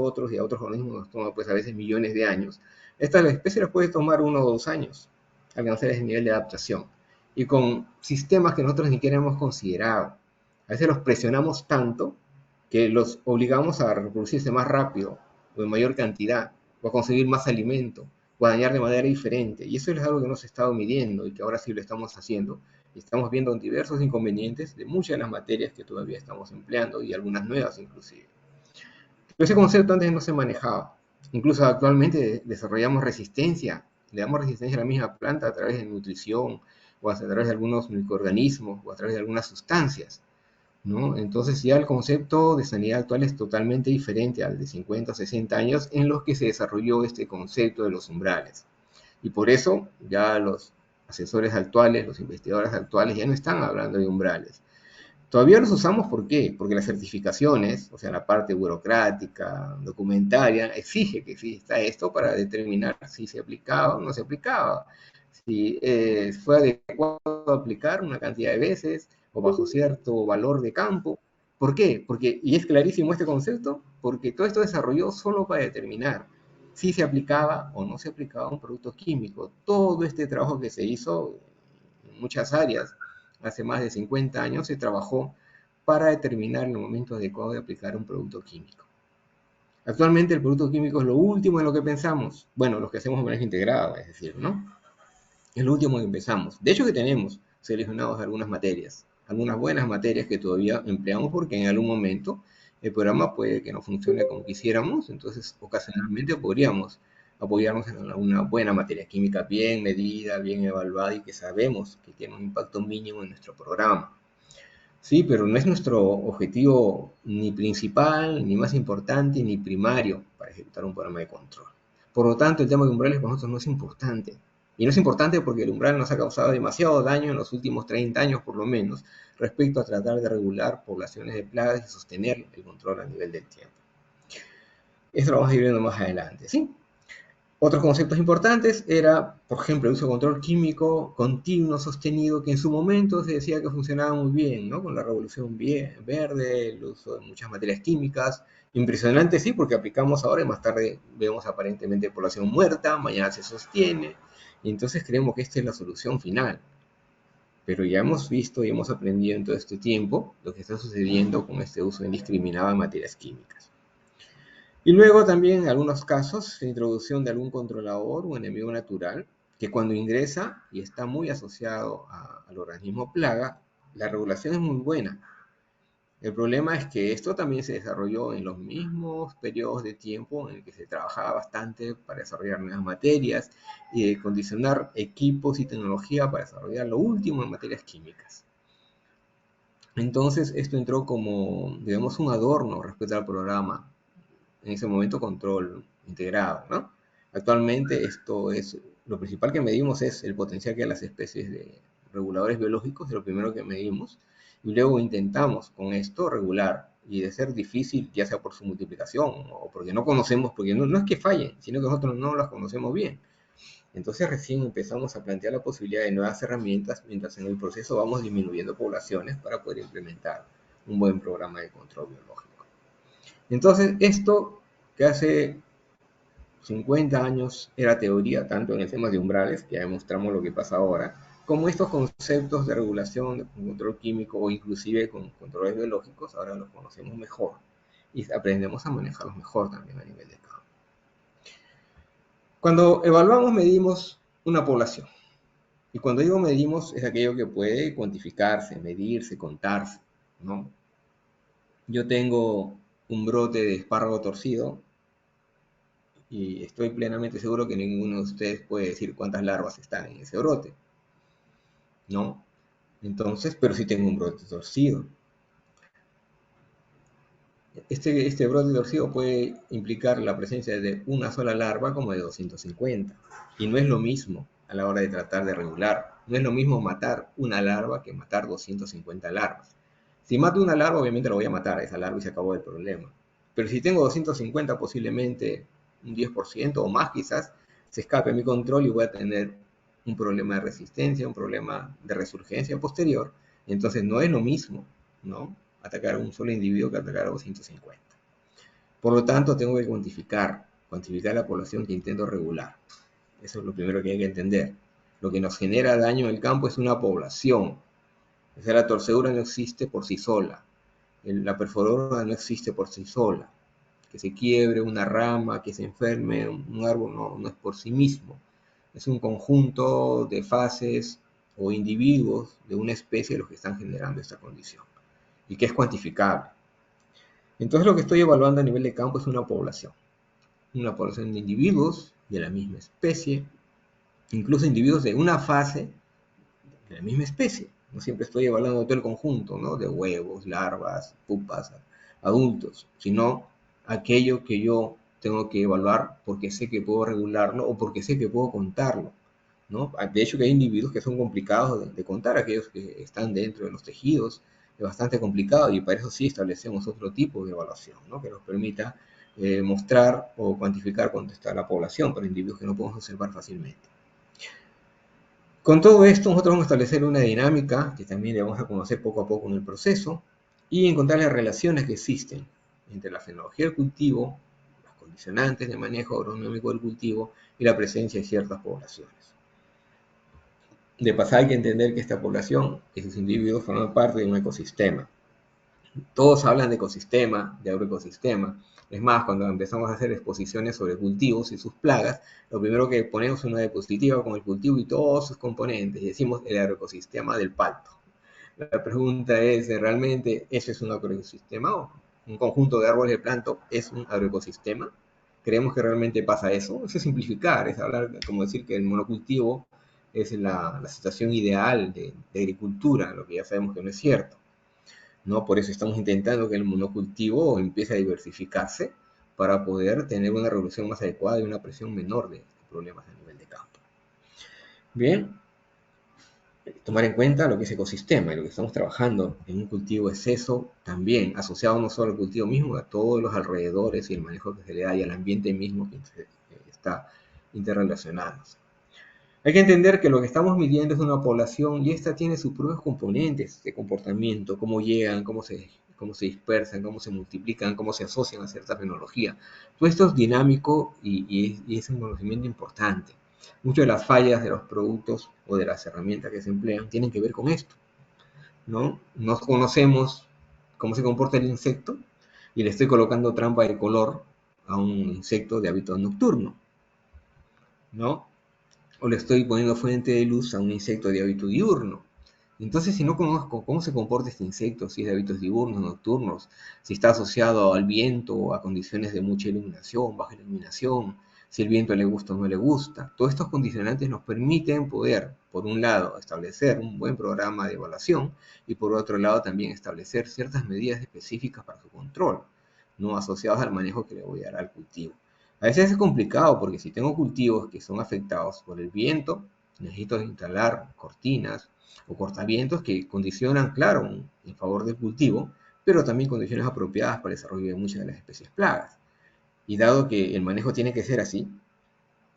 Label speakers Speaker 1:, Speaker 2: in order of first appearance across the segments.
Speaker 1: y a otros organismos nos toma pues a veces millones de años, estas especies les puede tomar 1 o 2 años alcanzar ese nivel de adaptación. Y con sistemas que nosotros ni siquiera hemos considerado. A veces los presionamos tanto que los obligamos a reproducirse más rápido o en mayor cantidad, o a conseguir más alimento, o a dañar de manera diferente. Y eso es algo que no se ha estado midiendo y que ahora sí lo estamos haciendo. Y estamos viendo diversos inconvenientes de muchas de las materias que todavía estamos empleando y algunas nuevas inclusive. Pero ese concepto antes no se manejaba. Incluso actualmente desarrollamos resistencia, le damos resistencia a la misma planta a través de nutrición o a través de algunos microorganismos o a través de algunas sustancias, ¿no? Entonces ya el concepto de sanidad actual es totalmente diferente al de 50 o 60 años en los que se desarrolló este concepto de los umbrales. Y por eso ya los asesores actuales, los investigadores actuales ya no están hablando de umbrales. Todavía los usamos, ¿por qué? Porque las certificaciones, o sea, la parte burocrática, documentaria, exige que exista esto para determinar si se aplicaba o no se aplicaba, si fue adecuado aplicar una cantidad de veces o bajo cierto valor de campo. ¿Por qué? Porque, y es clarísimo este concepto, porque todo esto desarrolló solo para determinar si se aplicaba o no se aplicaba un producto químico. Todo este trabajo que se hizo en muchas áreas hace más de 50 años se trabajó para determinar el momento adecuado de aplicar un producto químico. Actualmente el producto químico es lo último en lo que pensamos. Bueno, los que hacemos manejo integrado, es decir, ¿no? Es lo último que empezamos. De hecho que tenemos seleccionados algunas materias, algunas buenas materias que todavía empleamos porque en algún momento el programa puede que no funcione como quisiéramos, entonces ocasionalmente podríamos apoyarnos en una buena materia química bien medida, bien evaluada y que sabemos que tiene un impacto mínimo en nuestro programa. Sí, pero no es nuestro objetivo ni principal, ni más importante, ni primario para ejecutar un programa de control. Por lo tanto, el tema de umbrales para nosotros no es importante. Y no es importante porque el umbral nos ha causado demasiado daño en los últimos 30 años, por lo menos, respecto a tratar de regular poblaciones de plagas y sostener el control a nivel del tiempo. Esto lo vamos a ir viendo más adelante, ¿sí? Otros conceptos importantes era, por ejemplo, el uso de control químico continuo, sostenido, que en su momento se decía que funcionaba muy bien, ¿no? Con la revolución verde, el uso de muchas materias químicas. Impresionante, sí, porque aplicamos ahora y más tarde vemos aparentemente población muerta, mañana se sostiene, y entonces creemos que esta es la solución final. Pero ya hemos visto y hemos aprendido en todo este tiempo lo que está sucediendo con este uso indiscriminado de materias químicas. Y luego también en algunos casos la introducción de algún controlador o enemigo natural que cuando ingresa y está muy asociado al organismo plaga, la regulación es muy buena. El problema es que esto también se desarrolló en los mismos periodos de tiempo en el que se trabajaba bastante para desarrollar nuevas materias y condicionar equipos y tecnología para desarrollar lo último en materias químicas. Entonces esto entró como, digamos, un adorno respecto al programa, en ese momento control integrado, ¿no? Actualmente esto es, lo principal que medimos es el potencial que hay en las especies de reguladores biológicos, es lo primero que medimos, y luego intentamos con esto regular, y de ser difícil, ya sea por su multiplicación, o porque no conocemos, porque no es que fallen, sino que nosotros no las conocemos bien. Entonces recién empezamos a plantear la posibilidad de nuevas herramientas, mientras en el proceso vamos disminuyendo poblaciones para poder implementar un buen programa de control biológico. Entonces, esto que hace 50 años era teoría, tanto en el tema de umbrales, que ya demostramos lo que pasa ahora, como estos conceptos de regulación, de control químico o inclusive con controles biológicos, ahora los conocemos mejor y aprendemos a manejarlos mejor también a nivel de campo. Cuando evaluamos, medimos una población. Y cuando digo medimos, es aquello que puede cuantificarse, medirse, contarse, ¿no? Yo tengo un brote de espárrago torcido, y estoy plenamente seguro que ninguno de ustedes puede decir cuántas larvas están en ese brote, ¿no? Entonces, pero sí tengo un brote torcido. Este brote torcido puede implicar la presencia de una sola larva como de 250. Y no es lo mismo a la hora de tratar de regular. No es lo mismo matar una larva que matar 250 larvas. Si mato una larva, obviamente la voy a matar a esa larva y se acabó el problema. Pero si tengo 250, posiblemente un 10% o más quizás, se escape mi control y voy a tener un problema de resistencia, un problema de resurgencia posterior. Entonces no es lo mismo, ¿no? Atacar a un solo individuo que atacar a 250. Por lo tanto, tengo que cuantificar la población que intento regular. Eso es lo primero que hay que entender. Lo que nos genera daño en el campo es una población. O sea, la torcedura no existe por sí sola. La perforadora no existe por sí sola. Que se quiebre una rama, que se enferme un árbol, no es por sí mismo. Es un conjunto de fases o individuos de una especie los que están generando esta condición y que es cuantificable. Entonces lo que estoy evaluando a nivel de campo es una población de individuos de la misma especie, incluso individuos de una fase de la misma especie. No siempre estoy evaluando todo el conjunto, ¿no? De huevos, larvas, pupas, adultos, sino aquello que yo tengo que evaluar porque sé que puedo regularlo o porque sé que puedo contarlo, ¿no? De hecho, que hay individuos que son complicados de contar, aquellos que están dentro de los tejidos, es bastante complicado y para eso sí establecemos otro tipo de evaluación, ¿no? Que nos permita mostrar o cuantificar cuánto está la población para individuos que no podemos observar fácilmente. Con todo esto, nosotros vamos a establecer una dinámica que también le vamos a conocer poco a poco en el proceso y encontrar las relaciones que existen entre la fenología del cultivo, las condicionantes de manejo agronómico del cultivo y la presencia de ciertas poblaciones. De pasar hay que entender que esta población, esos individuos, forman parte de un ecosistema. Todos hablan de ecosistema, de agroecosistema. Es más, cuando empezamos a hacer exposiciones sobre cultivos y sus plagas, lo primero que ponemos es una diapositiva con el cultivo y todos sus componentes y decimos el agroecosistema del palto. La pregunta es, ¿realmente eso es un agroecosistema o un conjunto de árboles de planto es un agroecosistema? ¿Creemos que realmente pasa eso? Eso es simplificar, es hablar, como decir que el monocultivo es la situación ideal de agricultura, lo que ya sabemos que no es cierto. ¿No? Por eso estamos intentando que el monocultivo empiece a diversificarse para poder tener una regulación más adecuada y una presión menor de problemas a nivel de campo. Bien, tomar en cuenta lo que es ecosistema y lo que estamos trabajando en un cultivo es eso también, asociado no solo al cultivo mismo, a todos los alrededores y el manejo que se le da y al ambiente mismo que está interrelacionado. Hay que entender que lo que estamos midiendo es una población y esta tiene sus propios componentes de comportamiento, cómo llegan, cómo se dispersan, cómo se multiplican, cómo se asocian a cierta tecnología. Todo esto es dinámico y es un conocimiento importante. Muchas de las fallas de los productos o de las herramientas que se emplean tienen que ver con esto, ¿no? No conocemos cómo se comporta el insecto y le estoy colocando trampa de color a un insecto de hábito nocturno, ¿no? O le estoy poniendo fuente de luz a un insecto de hábito diurno. Entonces, si no conozco cómo se comporta este insecto, si es de hábitos diurnos, nocturnos, si está asociado al viento o a condiciones de mucha iluminación, baja iluminación, si el viento le gusta o no le gusta, todos estos condicionantes nos permiten poder, por un lado, establecer un buen programa de evaluación y por otro lado también establecer ciertas medidas específicas para su control, no asociadas al manejo que le voy a dar al cultivo. A veces es complicado porque si tengo cultivos que son afectados por el viento, necesito instalar cortinas o cortavientos que condicionan, claro, en favor del cultivo, pero también condiciones apropiadas para el desarrollo de muchas de las especies plagas. Y dado que el manejo tiene que ser así,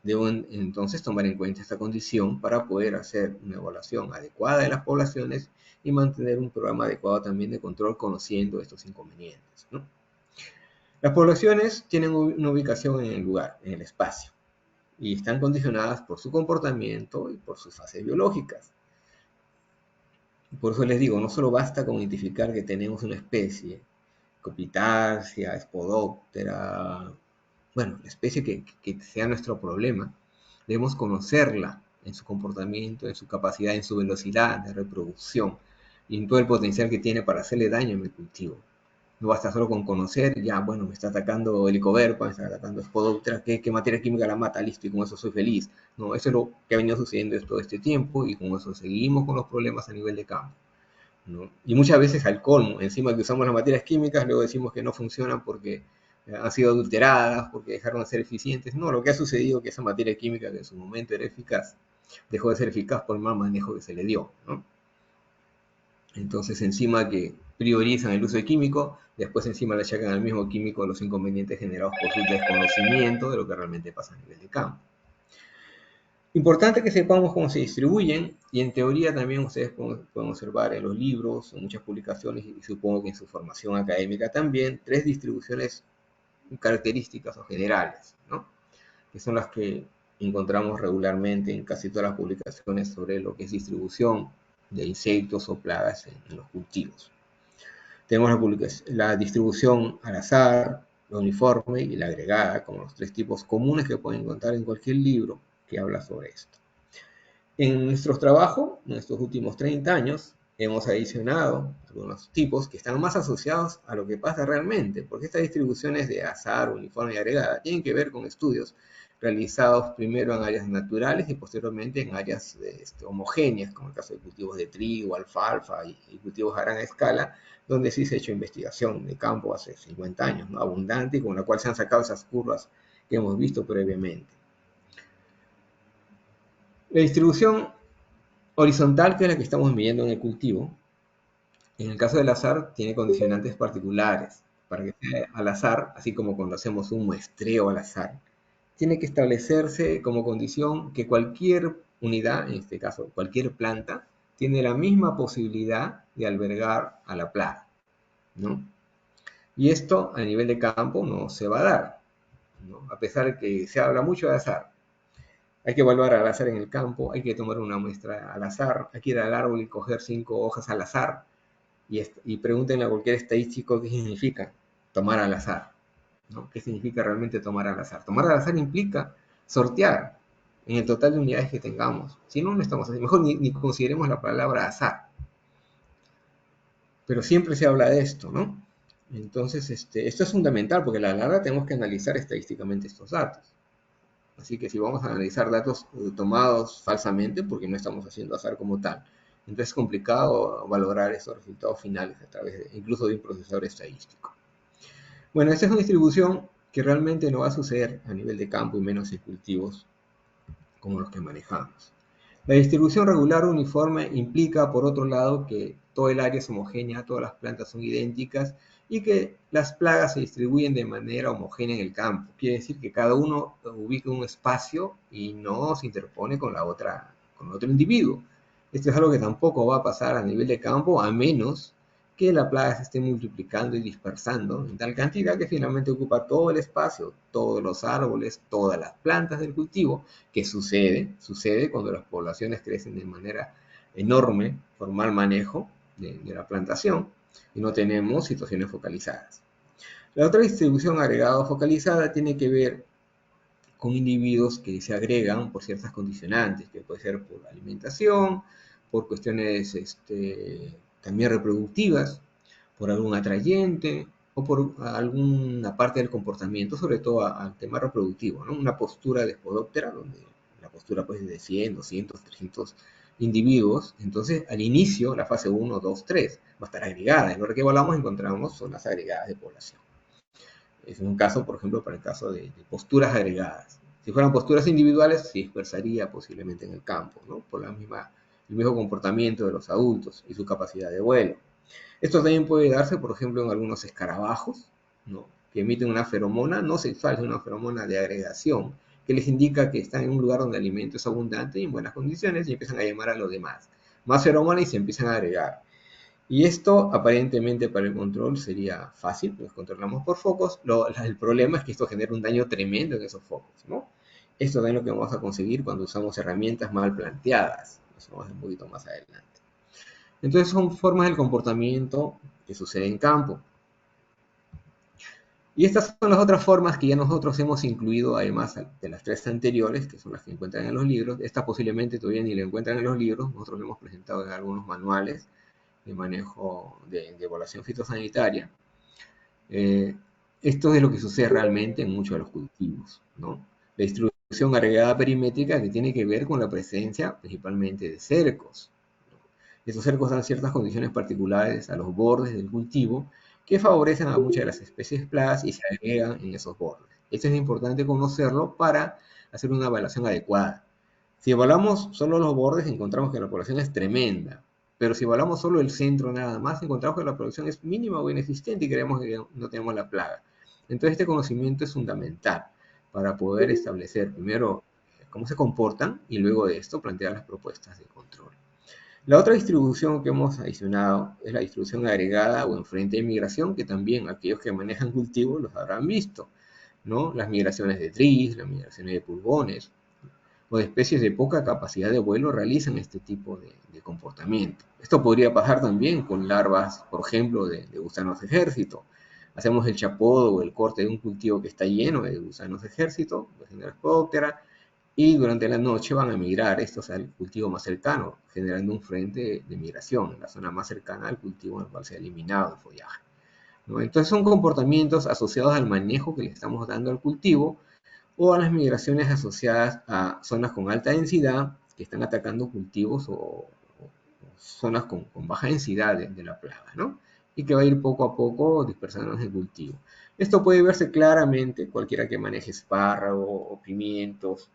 Speaker 1: debo entonces tomar en cuenta esta condición para poder hacer una evaluación adecuada de las poblaciones y mantener un programa adecuado también de control conociendo estos inconvenientes, ¿no? Las poblaciones tienen una ubicación en el lugar, en el espacio, y están condicionadas por su comportamiento y por sus fases biológicas. Por eso les digo, no solo basta con identificar que tenemos una especie, Copitarsia, Spodoptera, bueno, la especie que sea nuestro problema, debemos conocerla en su comportamiento, en su capacidad, en su velocidad de reproducción y en todo el potencial que tiene para hacerle daño a mi cultivo. No basta solo con conocer, ya, bueno, me está atacando Helicoverpa, me está atacando Spodoptera, ¿qué materia química la mata? Listo, y con eso soy feliz. No, eso es lo que ha venido sucediendo todo este tiempo y con eso seguimos con los problemas a nivel de campo, ¿no? Y muchas veces al colmo, encima que usamos las materias químicas, luego decimos que no funcionan porque han sido adulteradas, porque dejaron de ser eficientes. No, lo que ha sucedido es que esa materia química que en su momento era eficaz, dejó de ser eficaz por el mal manejo que se le dio, ¿no? Entonces, encima que priorizan el uso de químico, después encima le achacan al mismo químico los inconvenientes generados por su desconocimiento de lo que realmente pasa a nivel de campo. Importante que sepamos cómo se distribuyen y en teoría también ustedes pueden observar en los libros, en muchas publicaciones y supongo que en su formación académica también, tres distribuciones características o generales, ¿no? Que son las que encontramos regularmente en casi todas las publicaciones sobre lo que es distribución de insectos o plagas en los cultivos. Tenemos la distribución al azar, la uniforme y la agregada, como los tres tipos comunes que pueden encontrar en cualquier libro que habla sobre esto. En nuestros trabajos, en estos últimos 30 años, hemos adicionado algunos tipos que están más asociados a lo que pasa realmente, porque estas distribuciones de azar, uniforme y agregada tienen que ver con estudios realizados primero en áreas naturales y posteriormente en áreas homogéneas, como el caso de cultivos de trigo, alfalfa y cultivos a gran escala, donde sí se ha hecho investigación de campo hace 50 años, ¿no? Abundante, y con la cual se han sacado esas curvas que hemos visto previamente. La distribución horizontal, que es la que estamos midiendo en el cultivo, en el caso del azar tiene condicionantes particulares. Para que sea al azar, así como cuando hacemos un muestreo al azar, tiene que establecerse como condición que cualquier unidad, en este caso cualquier planta, tiene la misma posibilidad de albergar a la plaga, ¿no? Y esto a nivel de campo no se va a dar, ¿no? A pesar de que se habla mucho de azar. Hay que evaluar al azar en el campo, hay que tomar una muestra al azar, hay que ir al árbol y coger 5 hojas al azar y pregúntenle a cualquier estadístico qué significa tomar al azar, ¿no? ¿Qué significa realmente tomar al azar? Tomar al azar implica sortear en el total de unidades que tengamos. Si no, no estamos así. Mejor ni consideremos la palabra azar. Pero siempre se habla de esto, ¿no? Entonces, esto es fundamental porque a la larga tenemos que analizar estadísticamente estos datos. Así que si vamos a analizar datos tomados falsamente, porque no estamos haciendo azar como tal, entonces es complicado valorar esos resultados finales a través incluso de un procesador estadístico. Bueno, esta es una distribución que realmente no va a suceder a nivel de campo y menos en cultivos como los que manejamos. La distribución regular uniforme implica, por otro lado, que todo el área es homogénea, todas las plantas son idénticas y que las plagas se distribuyen de manera homogénea en el campo. Quiere decir que cada uno ubica un espacio y no se interpone con otro individuo. Esto es algo que tampoco va a pasar a nivel de campo, a menos que la plaga se esté multiplicando y dispersando en tal cantidad que finalmente ocupa todo el espacio, todos los árboles, todas las plantas del cultivo, que sucede cuando las poblaciones crecen de manera enorme por mal manejo de la plantación y no tenemos situaciones focalizadas. La otra distribución agregada o focalizada tiene que ver con individuos que se agregan por ciertas condicionantes, que puede ser por alimentación, por cuestiones también reproductivas, por algún atrayente o por alguna parte del comportamiento, sobre todo al tema reproductivo, ¿no? Una postura de spodóptera, donde la postura pues, es de 100, 200, 300 individuos. Entonces, al inicio, la fase 1, 2, 3 va a estar agregada. En lo que evaluamos encontramos zonas agregadas de población. Es un caso, por ejemplo, para el caso de posturas agregadas. Si fueran posturas individuales, se dispersaría posiblemente en el campo, ¿no? Por el mismo comportamiento de los adultos y su capacidad de vuelo. Esto también puede darse, por ejemplo, en algunos escarabajos, ¿no? Que emiten una feromona no sexual, sino una feromona de agregación, que les indica que están en un lugar donde el alimento es abundante y en buenas condiciones y empiezan a llamar a los demás. Más feromona y se empiezan a agregar. Y esto aparentemente para el control sería fácil, pues controlamos por focos. El problema es que esto genera un daño tremendo en esos focos, ¿no? Esto también es lo que vamos a conseguir cuando usamos herramientas mal planteadas. Eso vamos a ver un poquito más adelante. Entonces son formas del comportamiento que sucede en campo. Y estas son las otras formas que ya nosotros hemos incluido, además de las tres anteriores, que son las que encuentran en los libros. Esta posiblemente todavía ni la encuentran en los libros, nosotros lo hemos presentado en algunos manuales de manejo de evaluación fitosanitaria. Esto es lo que sucede realmente en muchos de los cultivos, ¿no? La distribución agregada perimétrica que tiene que ver con la presencia principalmente de cercos. Estos cercos dan ciertas condiciones particulares a los bordes del cultivo que favorecen a muchas de las especies plagas y se agregan en esos bordes. Esto es importante conocerlo para hacer una evaluación adecuada. Si evaluamos solo los bordes, encontramos que la población es tremenda, pero si evaluamos solo el centro nada más, encontramos que la producción es mínima o inexistente y creemos que no tenemos la plaga. Entonces este conocimiento es fundamental para poder establecer primero cómo se comportan y luego de esto plantear las propuestas de control. La otra distribución que hemos adicionado es la distribución agregada o enfrente de migración, que también aquellos que manejan cultivos los habrán visto. ¿no? Las migraciones de tris, las migraciones de pulgones o de especies de poca capacidad de vuelo realizan este tipo de comportamiento. Esto podría pasar también con larvas, por ejemplo, de gusanos de ejército. Hacemos el chapodo o el corte de un cultivo que está lleno de gusanos de ejército, de Lepidoptera, y durante la noche van a migrar estos al cultivo más cercano, generando un frente de migración en la zona más cercana al cultivo en el cual se ha eliminado el follaje, ¿no? Entonces son comportamientos asociados al manejo que le estamos dando al cultivo o a las migraciones asociadas a zonas con alta densidad que están atacando cultivos o zonas con baja densidad de la plaga, ¿no? Y que va a ir poco a poco dispersándose el cultivo. Esto puede verse claramente, cualquiera que maneje espárrago o pimientos,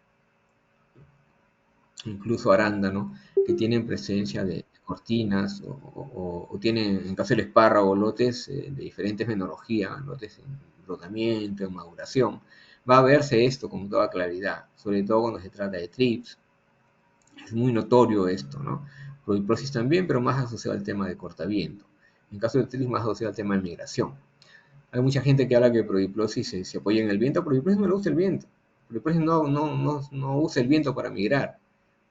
Speaker 1: incluso arándano, que tienen presencia de cortinas o tienen, en caso del espárrago, lotes de diferentes menologías, lotes en brotamiento, en maduración. Va a verse esto con toda claridad, sobre todo cuando se trata de trips. Es muy notorio esto, ¿no? Prodiprosis también, pero más asociado al tema de cortaviento. En caso de trips, más asociado al tema de migración. Hay mucha gente que habla que Prodiplosis se apoya en el viento. Prodiplosis no le gusta el viento. Prodiplosis no usa el viento para migrar.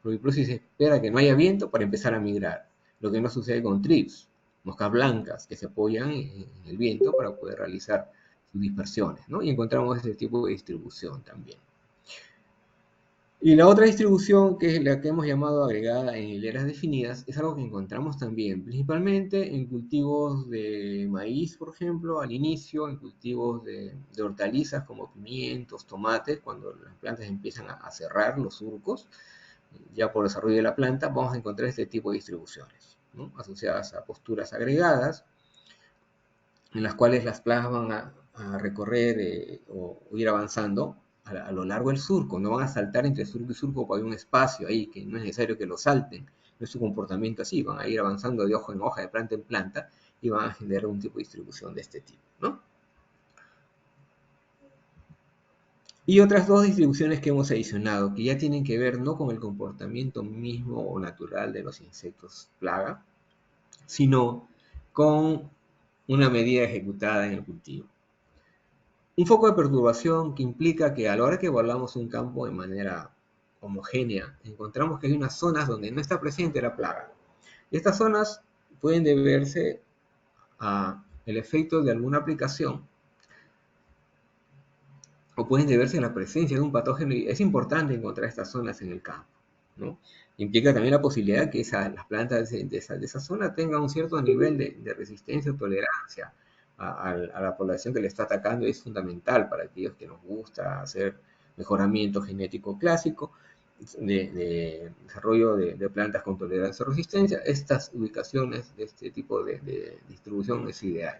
Speaker 1: Prodiplosis espera que no haya viento para empezar a migrar. Lo que no sucede con trips, moscas blancas que se apoyan en el viento para poder realizar sus dispersiones, ¿no? Y encontramos este tipo de distribución también. Y la otra distribución, que es la que hemos llamado agregada en hileras definidas, es algo que encontramos también, principalmente en cultivos de maíz, por ejemplo, al inicio, en cultivos de hortalizas como pimientos, tomates, cuando las plantas empiezan a cerrar los surcos, ya por desarrollo de la planta, vamos a encontrar este tipo de distribuciones, ¿no? Asociadas a posturas agregadas, en las cuales las plagas van a recorrer o ir avanzando lo largo del surco, no van a saltar entre surco y surco porque hay un espacio ahí que no es necesario que lo salten, no es su comportamiento así, van a ir avanzando de hoja en hoja, de planta en planta, y van a generar un tipo de distribución de este tipo, ¿no? Y otras dos distribuciones que hemos adicionado, que ya tienen que ver no con el comportamiento mismo o natural de los insectos plaga, sino con una medida ejecutada en el cultivo. Un foco de perturbación que implica que a la hora que evaluamos un campo de manera homogénea, encontramos que hay unas zonas donde no está presente la plaga. Y estas zonas pueden deberse a el efecto de alguna aplicación o pueden deberse a la presencia de un patógeno. Y es importante encontrar estas zonas en el campo, ¿no? Implica también la posibilidad que las plantas de esa zona tengan un cierto nivel de resistencia o tolerancia a la población que le está atacando. Es fundamental para aquellos que nos gusta hacer mejoramiento genético clásico de desarrollo de plantas con tolerancia o resistencia. Estas ubicaciones de este tipo de distribución es ideal.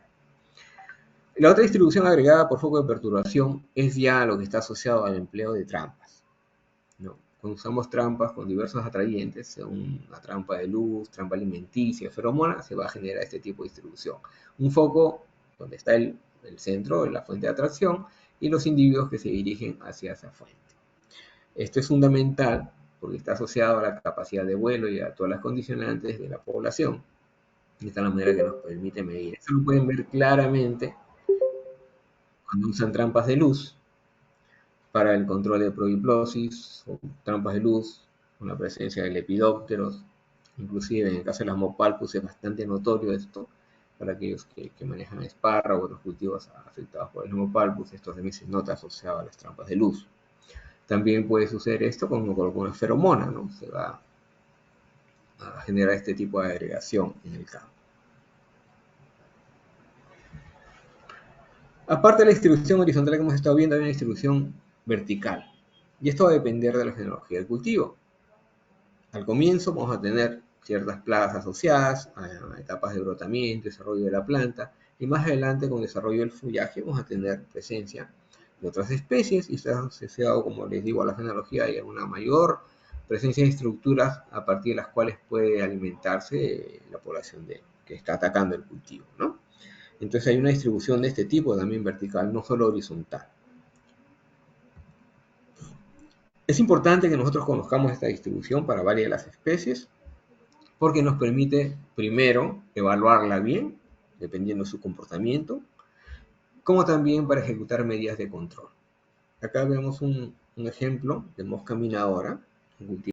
Speaker 1: La otra distribución agregada por foco de perturbación es ya lo que está asociado al empleo de trampas, ¿no? Cuando usamos trampas con diversos atrayentes, según la trampa de luz, trampa alimenticia, feromona, se va a generar este tipo de distribución. Un foco donde está el centro, la fuente de atracción, y los individuos que se dirigen hacia esa fuente. Esto es fundamental porque está asociado a la capacidad de vuelo y a todas las condicionantes de la población. Y esta es la manera que nos permite medir. Esto lo pueden ver claramente cuando usan trampas de luz para el control de prodiplosis o trampas de luz con la presencia de lepidópteros. Inclusive en el caso de las Mopalpus es bastante notorio esto para aquellos que manejan espárragos o otros cultivos afectados por el Mopalpus. Esto también se nota asociado a las trampas de luz. También puede suceder esto con una feromona, ¿no? Se va a generar este tipo de agregación en el campo. Aparte de la distribución horizontal que hemos estado viendo, hay una distribución vertical. Y esto va a depender de la genealogía del cultivo. Al comienzo vamos a tener ciertas plagas asociadas a etapas de brotamiento, desarrollo de la planta, y más adelante con el desarrollo del follaje vamos a tener presencia de otras especies, y está asociado, como les digo, a la genealogía, hay una mayor presencia de estructuras a partir de las cuales puede alimentarse la población que está atacando el cultivo, ¿no? Entonces hay una distribución de este tipo también vertical, no solo horizontal. Es importante que nosotros conozcamos esta distribución para varias de las especies, porque nos permite, primero, evaluarla bien, dependiendo de su comportamiento, como también para ejecutar medidas de control. Acá vemos un ejemplo de mosca minadora, un cultivo